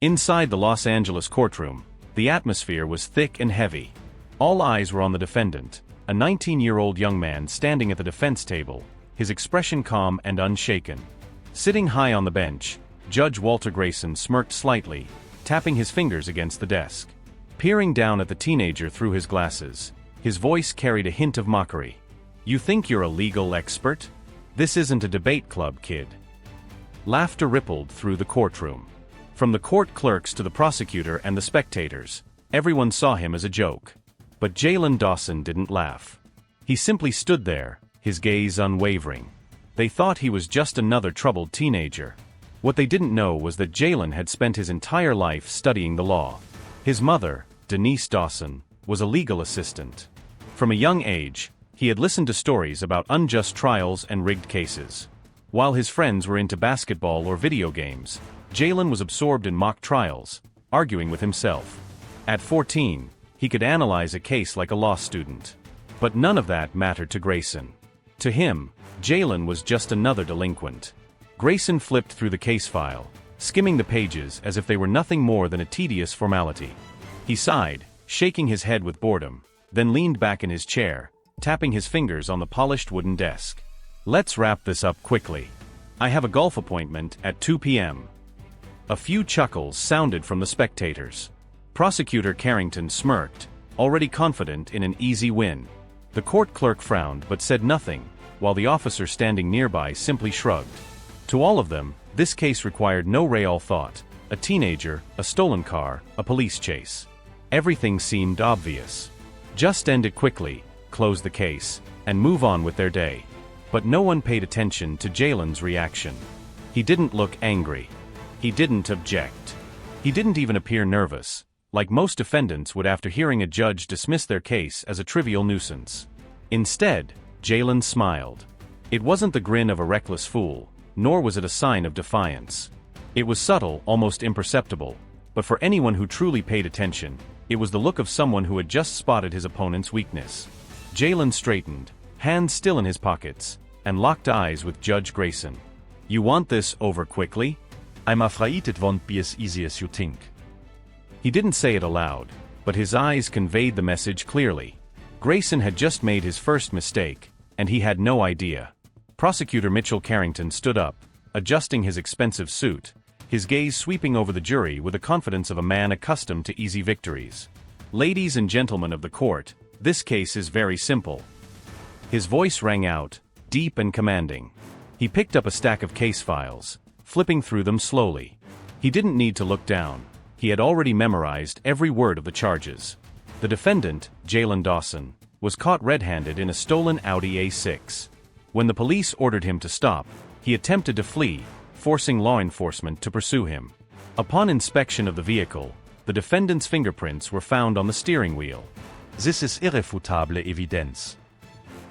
Inside the Los Angeles courtroom, the atmosphere was thick and heavy. All eyes were on the defendant, a 19-year-old young man standing at the defense table, his expression calm and unshaken. Sitting high on the bench, Judge Walter Grayson smirked slightly, tapping his fingers against the desk. Peering down at the teenager through his glasses, his voice carried a hint of mockery. "You think you're a legal expert? This isn't a debate club, kid." Laughter rippled through the courtroom. From the court clerks to the prosecutor and the spectators, everyone saw him as a joke. But Jalen Dawson didn't laugh. He simply stood there, his gaze unwavering. They thought he was just another troubled teenager. What they didn't know was that Jalen had spent his entire life studying the law. His mother, Denise Dawson, was a legal assistant. From a young age, he had listened to stories about unjust trials and rigged cases. While his friends were into basketball or video games, Jalen was absorbed in mock trials, arguing with himself. At 14, he could analyze a case like a law student. But none of that mattered to Grayson. To him, Jalen was just another delinquent. Grayson flipped through the case file, skimming the pages as if they were nothing more than a tedious formality. He sighed, shaking his head with boredom, then leaned back in his chair, tapping his fingers on the polished wooden desk. "Let's wrap this up quickly. I have a golf appointment at 2 p.m. A few chuckles sounded from the spectators. Prosecutor Carrington smirked, already confident in an easy win. The court clerk frowned but said nothing, while the officer standing nearby simply shrugged. To all of them, this case required no real thought. A teenager, a stolen car, a police chase. Everything seemed obvious. Just end it quickly, close the case, and move on with their day. But no one paid attention to Jalen's reaction. He didn't look angry. He didn't object. He didn't even appear nervous, like most defendants would after hearing a judge dismiss their case as a trivial nuisance. Instead, Jalen smiled. It wasn't the grin of a reckless fool, nor was it a sign of defiance. It was subtle, almost imperceptible, but for anyone who truly paid attention, it was the look of someone who had just spotted his opponent's weakness. Jalen straightened, hands still in his pockets, and locked eyes with Judge Grayson. "You want this over quickly?" "I'm afraid it won't be as easy as you think." He didn't say it aloud, but his eyes conveyed the message clearly. Grayson had just made his first mistake, and he had no idea. Prosecutor Mitchell Carrington stood up, adjusting his expensive suit, his gaze sweeping over the jury with the confidence of a man accustomed to easy victories. "Ladies and gentlemen of the court, this case is very simple." His voice rang out, deep and commanding. He picked up a stack of case files, flipping through them slowly. He didn't need to look down. He had already memorized every word of the charges. The defendant, Jalen Dawson, was caught red-handed in a stolen Audi A6. When the police ordered him to stop, he attempted to flee, forcing law enforcement to pursue him. Upon inspection of the vehicle, the defendant's fingerprints were found on the steering wheel. "This is irrefutable evidence."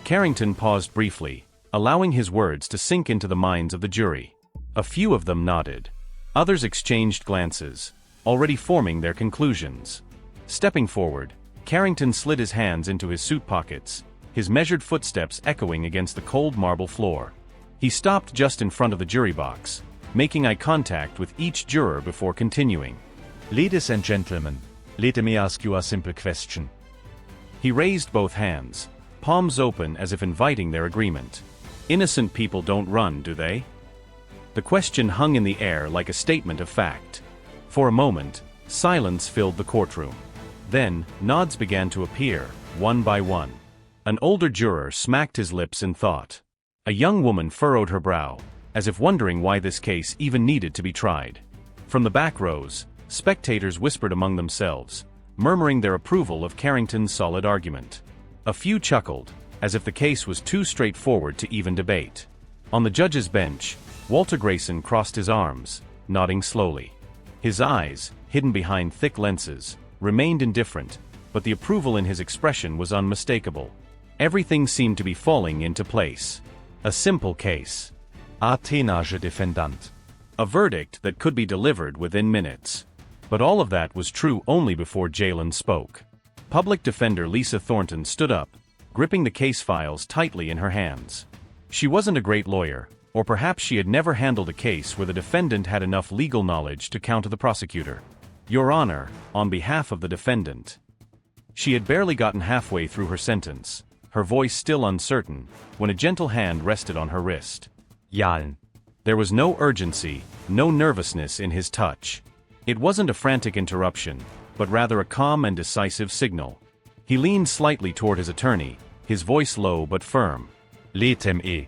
Carrington paused briefly, allowing his words to sink into the minds of the jury. A few of them nodded. Others exchanged glances, already forming their conclusions. Stepping forward, Carrington slid his hands into his suit pockets, his measured footsteps echoing against the cold marble floor. He stopped just in front of the jury box, making eye contact with each juror before continuing. "Ladies and gentlemen, let me ask you a simple question." He raised both hands, palms open as if inviting their agreement. "Innocent people don't run, do they?" The question hung in the air like a statement of fact. For a moment, silence filled the courtroom. Then, nods began to appear, one by one. An older juror smacked his lips in thought. A young woman furrowed her brow, as if wondering why this case even needed to be tried. From the back rows, spectators whispered among themselves, murmuring their approval of Carrington's solid argument. A few chuckled, as if the case was too straightforward to even debate. On the judge's bench, Walter Grayson crossed his arms, nodding slowly. His eyes, hidden behind thick lenses, remained indifferent, but the approval in his expression was unmistakable. Everything seemed to be falling into place. A simple case. Athénage defendant. A verdict that could be delivered within minutes. But all of that was true only before Jalen spoke. Public Defender Lisa Thornton stood up, gripping the case files tightly in her hands. She wasn't a great lawyer, Or perhaps she had never handled a case where the defendant had enough legal knowledge to counter the prosecutor. "Your Honor, on behalf of the defendant." She had barely gotten halfway through her sentence, her voice still uncertain, when a gentle hand rested on her wrist. Jalen. There was no urgency, no nervousness in his touch. It wasn't a frantic interruption, but rather a calm and decisive signal. He leaned slightly toward his attorney, his voice low but firm. Letem e.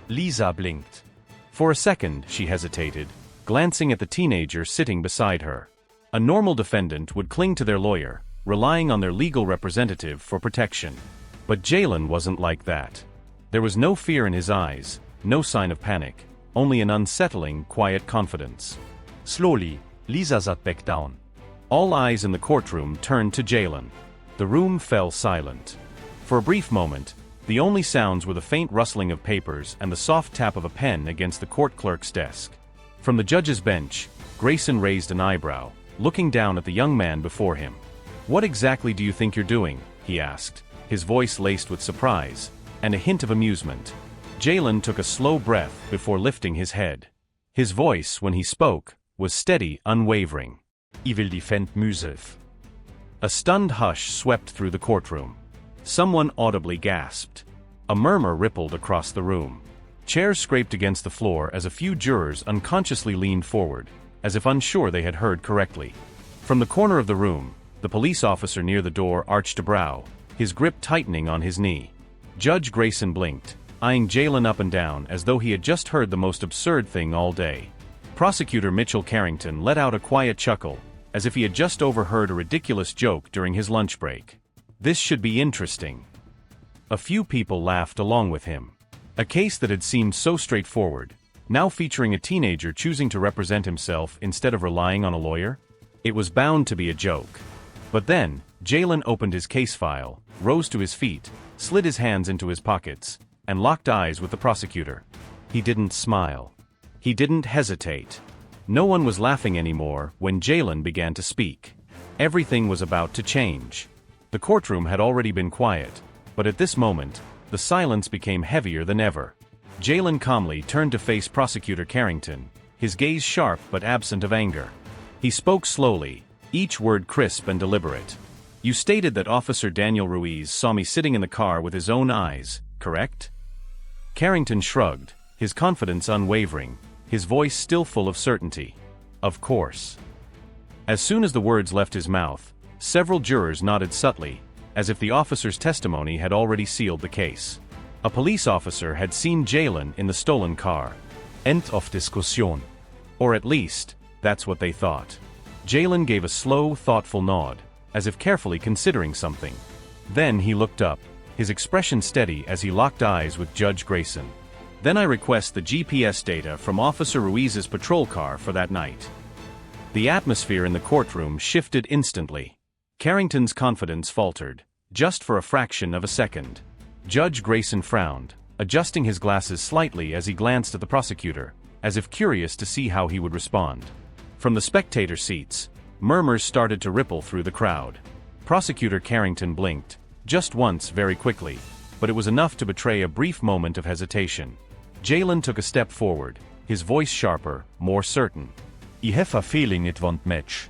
Lisa blinked. For a second, she hesitated, glancing at the teenager sitting beside her. A normal defendant would cling to their lawyer, relying on their legal representative for protection. But Jalen wasn't like that. There was no fear in his eyes, no sign of panic, only an unsettling, quiet confidence. Slowly, Lisa sat back down. All eyes in the courtroom turned to Jalen. The room fell silent. For a brief moment, the only sounds were the faint rustling of papers and the soft tap of a pen against the court clerk's desk. From the judge's bench, Grayson raised an eyebrow, looking down at the young man before him. "What exactly do you think you're doing?" he asked, his voice laced with surprise and a hint of amusement. Jalen took a slow breath before lifting his head. His voice, when he spoke, was steady, unwavering. "I will defend myself." A stunned hush swept through the courtroom. Someone audibly gasped. A murmur rippled across the room. Chairs scraped against the floor as a few jurors unconsciously leaned forward, as if unsure they had heard correctly. From the corner of the room, the police officer near the door arched a brow, his grip tightening on his knee. Judge Grayson blinked, eyeing Jalen up and down as though he had just heard the most absurd thing all day. Prosecutor Mitchell Carrington let out a quiet chuckle, as if he had just overheard a ridiculous joke during his lunch break. This should be interesting. A few people laughed along with him. A case that had seemed so straightforward, now featuring a teenager choosing to represent himself instead of relying on a lawyer? It was bound to be a joke. But then, Jalen opened his case file, rose to his feet, slid his hands into his pockets, and locked eyes with the prosecutor. He didn't smile. He didn't hesitate. No one was laughing anymore when Jalen began to speak. Everything was about to change. The courtroom had already been quiet, but at this moment, the silence became heavier than ever. Jalen calmly turned to face Prosecutor Carrington, his gaze sharp but absent of anger. He spoke slowly, each word crisp and deliberate. "You stated that Officer Daniel Ruiz saw me sitting in the car with his own eyes, correct?" Carrington shrugged, his confidence unwavering, his voice still full of certainty. "Of course." As soon as the words left his mouth, several jurors nodded subtly, as if the officer's testimony had already sealed the case. A police officer had seen Jalen in the stolen car. End of discussion. Or at least, that's what they thought. Jalen gave a slow, thoughtful nod, as if carefully considering something. Then he looked up, his expression steady as he locked eyes with Judge Grayson. "Then I request the GPS data from Officer Ruiz's patrol car for that night." The atmosphere in the courtroom shifted instantly. Carrington's confidence faltered, just for a fraction of a second. Judge Grayson frowned, adjusting his glasses slightly as he glanced at the prosecutor, as if curious to see how he would respond. From the spectator seats, murmurs started to ripple through the crowd. Prosecutor Carrington blinked, just once very quickly, but it was enough to betray a brief moment of hesitation. Jalen took a step forward, his voice sharper, more certain. "I have a feeling it won't match."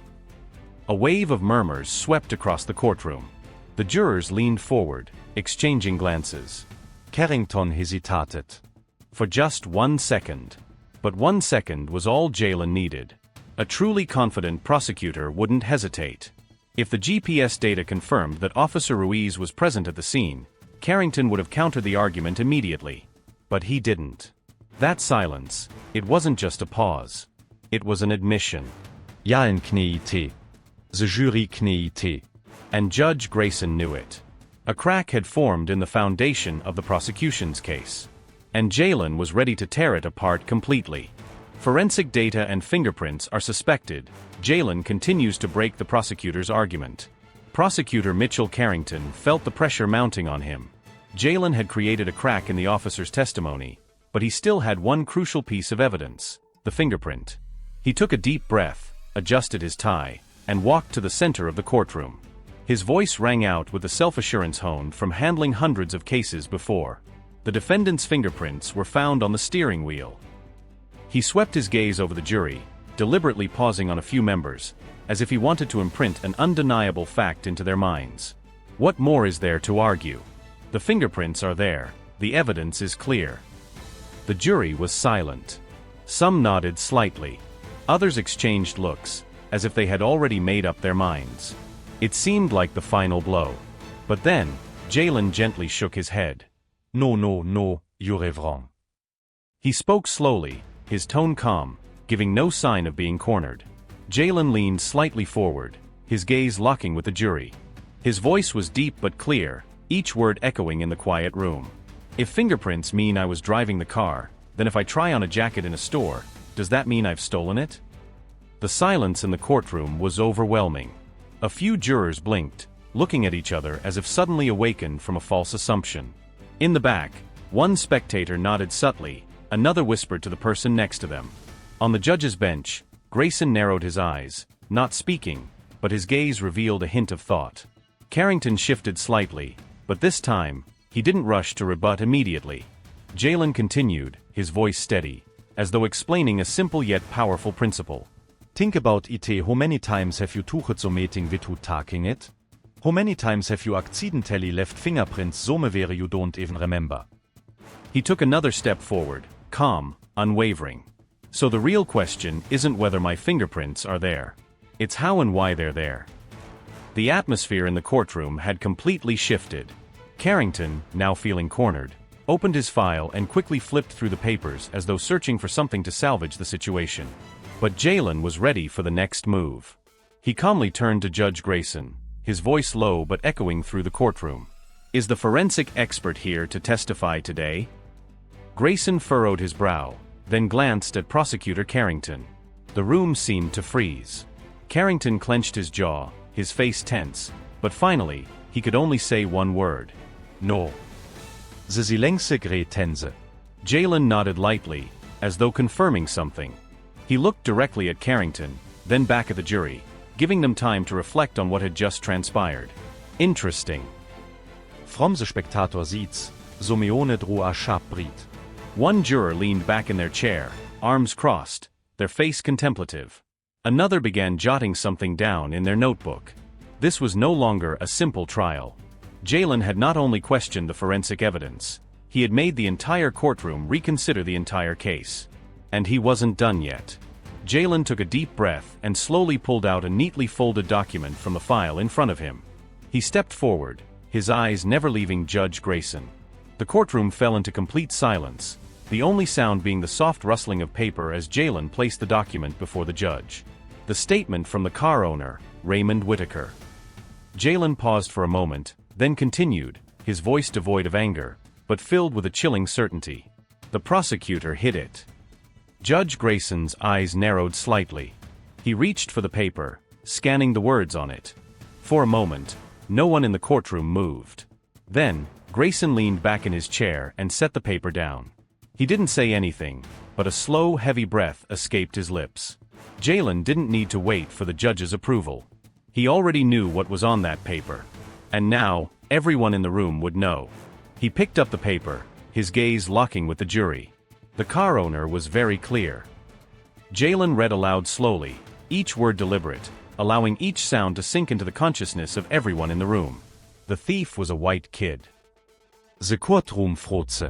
A wave of murmurs swept across the courtroom. The jurors leaned forward, exchanging glances. Carrington hesitated. For just 1 second. But 1 second was all Jalen needed. A truly confident prosecutor wouldn't hesitate. If the GPS data confirmed that Officer Ruiz was present at the scene, Carrington would have countered the argument immediately. But he didn't. That silence, it wasn't just a pause. It was an admission. Jalen kniete. The jury kniete. And Judge Grayson knew it. A crack had formed in the foundation of the prosecution's case. And Jalen was ready to tear it apart completely. Forensic data and fingerprints are suspected. Jalen continues to break the prosecutor's argument. Prosecutor Mitchell Carrington felt the pressure mounting on him. Jalen had created a crack in the officer's testimony, but he still had one crucial piece of evidence: the fingerprint. He took a deep breath, adjusted his tie, and walked to the center of the courtroom. His voice rang out with the self-assurance honed from handling hundreds of cases before. The defendant's fingerprints were found on the steering wheel. He swept his gaze over the jury, deliberately pausing on a few members, as if he wanted to imprint an undeniable fact into their minds. What more is there to argue? The fingerprints are there, the evidence is clear. The jury was silent. Some nodded slightly. Others exchanged looks, as if they had already made up their minds. It seemed like the final blow. But then, Jalen gently shook his head. No, no, no, you're wrong. He spoke slowly, his tone calm, giving no sign of being cornered. Jalen leaned slightly forward, his gaze locking with the jury. His voice was deep but clear, each word echoing in the quiet room. If fingerprints mean I was driving the car, then if I try on a jacket in a store, does that mean I've stolen it? The silence in the courtroom was overwhelming. A few jurors blinked, looking at each other as if suddenly awakened from a false assumption. In the back, one spectator nodded subtly, another whispered to the person next to them. On the judge's bench, Grayson narrowed his eyes, not speaking, but his gaze revealed a hint of thought. Carrington shifted slightly, but this time, he didn't rush to rebut immediately. Jalen continued, his voice steady, as though explaining a simple yet powerful principle. Think about it, how many times have you touched so meeting without taking it? How many times have you accidentally left fingerprints somewhere you don't even remember? He took another step forward, calm, unwavering. So the real question isn't whether my fingerprints are there. It's how and why they're there. The atmosphere in the courtroom had completely shifted. Carrington, now feeling cornered, opened his file and quickly flipped through the papers as though searching for something to salvage the situation. But Jalen was ready for the next move. He calmly turned to Judge Grayson, his voice low but echoing through the courtroom. Is the forensic expert here to testify today? Grayson furrowed his brow, then glanced at Prosecutor Carrington. The room seemed to freeze. Carrington clenched his jaw, his face tense, but finally, he could only say one word. No. The längste tense. Jalen nodded lightly, as though confirming something. He looked directly at Carrington, then back at the jury, giving them time to reflect on what had just transpired. Interesting. From the spectator seats, so me ohne dro a sharp breed. One juror leaned back in their chair, arms crossed, their face contemplative. Another began jotting something down in their notebook. This was no longer a simple trial. Jalen had not only questioned the forensic evidence, he had made the entire courtroom reconsider the entire case. And he wasn't done yet. Jalen took a deep breath and slowly pulled out a neatly folded document from the file in front of him. He stepped forward, his eyes never leaving Judge Grayson. The courtroom fell into complete silence, the only sound being the soft rustling of paper as Jalen placed the document before the judge. The statement from the car owner, Raymond Whitaker. Jalen paused for a moment, then continued, his voice devoid of anger, but filled with a chilling certainty. The prosecutor hid it. Judge Grayson's eyes narrowed slightly. He reached for the paper, scanning the words on it. For a moment, no one in the courtroom moved. Then, Grayson leaned back in his chair and set the paper down. He didn't say anything, but a slow, heavy breath escaped his lips. Jalen didn't need to wait for the judge's approval. He already knew what was on that paper. And now, everyone in the room would know. He picked up the paper, his gaze locking with the jury. The car owner was very clear. Jalen read aloud slowly, each word deliberate, allowing each sound to sink into the consciousness of everyone in the room. The thief was a white kid. The courtroom froze.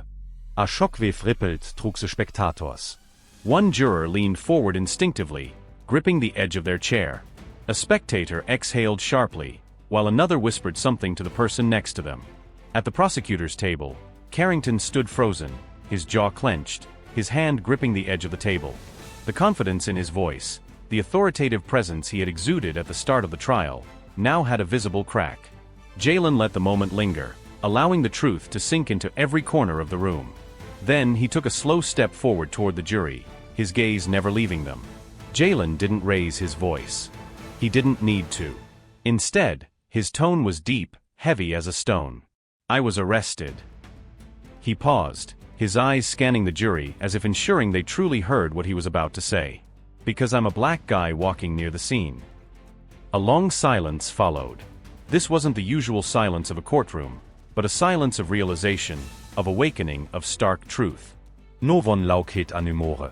A shockwave rippled through the spectators. One juror leaned forward instinctively, gripping the edge of their chair. A spectator exhaled sharply, while another whispered something to the person next to them. At the prosecutor's table, Carrington stood frozen, his jaw clenched, his hand gripping the edge of the table. The confidence in his voice, the authoritative presence he had exuded at the start of the trial, now had a visible crack. Jalen let the moment linger, allowing the truth to sink into every corner of the room. Then he took a slow step forward toward the jury, his gaze never leaving them. Jalen didn't raise his voice. He didn't need to. Instead, his tone was deep, heavy as a stone. I was arrested. He paused, his eyes scanning the jury as if ensuring they truly heard what he was about to say. Because I'm a black guy walking near the scene. A long silence followed. This wasn't the usual silence of a courtroom, but a silence of realization, of awakening, of stark truth. No one laukhet an humore.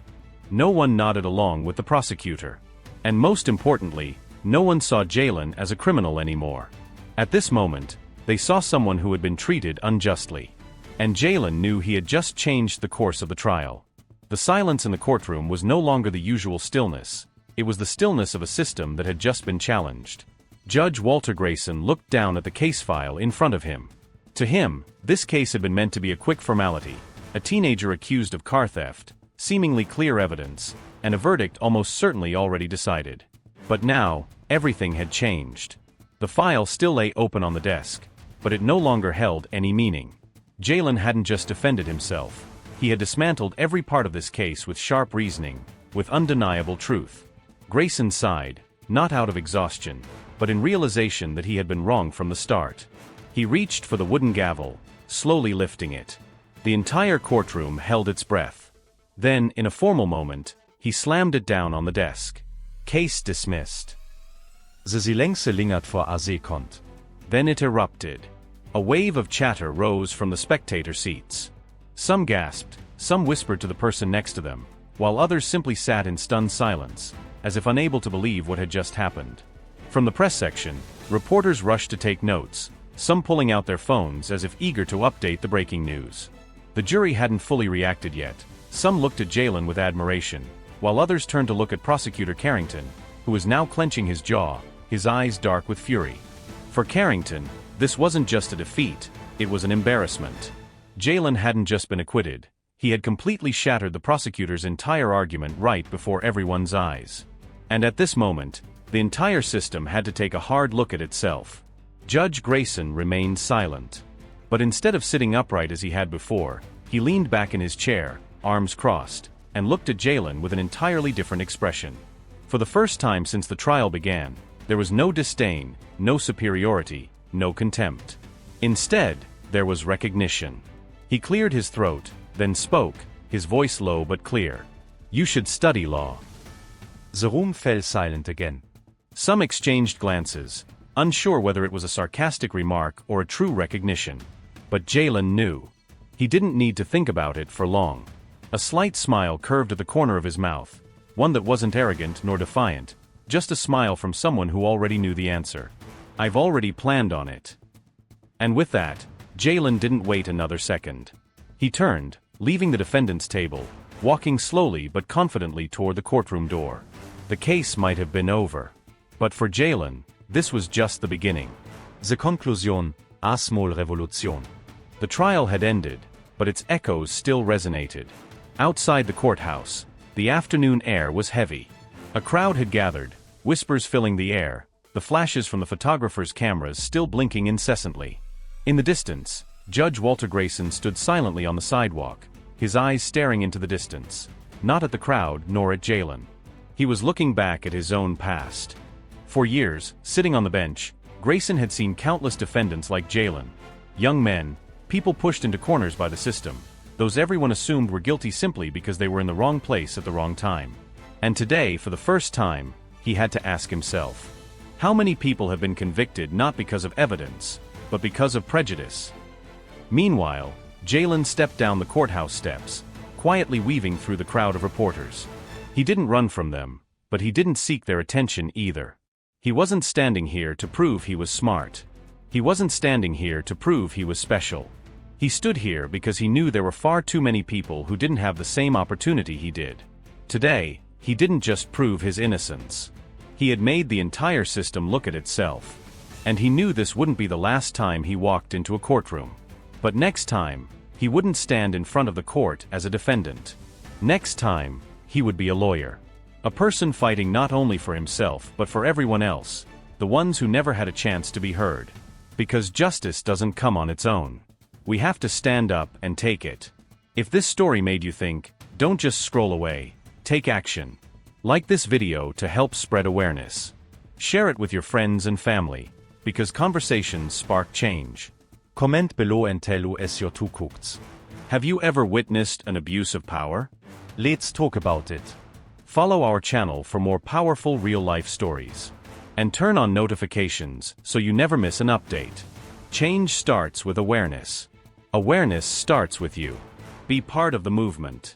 No one nodded along with the prosecutor. And most importantly, no one saw Jalen as a criminal anymore. At this moment, they saw someone who had been treated unjustly. And Jalen knew he had just changed the course of the trial. The silence in the courtroom was no longer the usual stillness. It was the stillness of a system that had just been challenged. Judge Walter Grayson looked down at the case file in front of him. To him, this case had been meant to be a quick formality, a teenager accused of car theft, seemingly clear evidence, and a verdict almost certainly already decided. But now, everything had changed. The file still lay open on the desk, but it no longer held any meaning. Jalen hadn't just defended himself. He had dismantled every part of this case with sharp reasoning, with undeniable truth. Grayson sighed, not out of exhaustion, but in realization that he had been wrong from the start. He reached for the wooden gavel, slowly lifting it. The entire courtroom held its breath. Then, in a formal moment, he slammed it down on the desk. Case dismissed. The silence lingert vor a sekund. Then it erupted. A wave of chatter rose from the spectator seats. Some gasped, some whispered to the person next to them, while others simply sat in stunned silence, as if unable to believe what had just happened. From the press section, reporters rushed to take notes, some pulling out their phones as if eager to update the breaking news. The jury hadn't fully reacted yet. Some looked at Jalen with admiration, while others turned to look at Prosecutor Carrington, who was now clenching his jaw, his eyes dark with fury. For Carrington, this wasn't just a defeat, it was an embarrassment. Jalen hadn't just been acquitted, he had completely shattered the prosecutor's entire argument right before everyone's eyes. And at this moment, the entire system had to take a hard look at itself. Judge Grayson remained silent. But instead of sitting upright as he had before, he leaned back in his chair, arms crossed, and looked at Jalen with an entirely different expression. For the first time since the trial began, there was no disdain, no superiority, no contempt. Instead, there was recognition. He cleared his throat, then spoke, his voice low but clear. "You should study law." The room fell silent again. Some exchanged glances, unsure whether it was a sarcastic remark or a true recognition. But Jalen knew. He didn't need to think about it for long. A slight smile curved at the corner of his mouth, one that wasn't arrogant nor defiant, just a smile from someone who already knew the answer. "I've already planned on it." And with that, Jalen didn't wait another second. He turned, leaving the defendant's table, walking slowly but confidently toward the courtroom door. The case might have been over. But for Jalen, this was just the beginning. The conclusion, a small revolution. The trial had ended, but its echoes still resonated. Outside the courthouse, the afternoon air was heavy. A crowd had gathered, whispers filling the air, the flashes from the photographers' cameras still blinking incessantly. In the distance, Judge Walter Grayson stood silently on the sidewalk, his eyes staring into the distance, not at the crowd nor at Jalen. He was looking back at his own past. For years, sitting on the bench, Grayson had seen countless defendants like Jalen. Young men, people pushed into corners by the system, those everyone assumed were guilty simply because they were in the wrong place at the wrong time. And today, for the first time, he had to ask himself, how many people have been convicted not because of evidence, but because of prejudice? Meanwhile, Jalen stepped down the courthouse steps, quietly weaving through the crowd of reporters. He didn't run from them, but he didn't seek their attention either. He wasn't standing here to prove he was smart. He wasn't standing here to prove he was special. He stood here because he knew there were far too many people who didn't have the same opportunity he did. Today, he didn't just prove his innocence. He had made the entire system look at itself. And he knew this wouldn't be the last time he walked into a courtroom. But next time, he wouldn't stand in front of the court as a defendant. Next time, he would be a lawyer. A person fighting not only for himself but for everyone else, the ones who never had a chance to be heard. Because justice doesn't come on its own. We have to stand up and take it. If this story made you think, don't just scroll away, take action. Like this video to help spread awareness. Share it with your friends and family, because conversations spark change. Comment below and tell us your toekomst. Have you ever witnessed an abuse of power? Let's talk about it. Follow our channel for more powerful real-life stories. And turn on notifications so you never miss an update. Change starts with awareness. Awareness starts with you. Be part of the movement.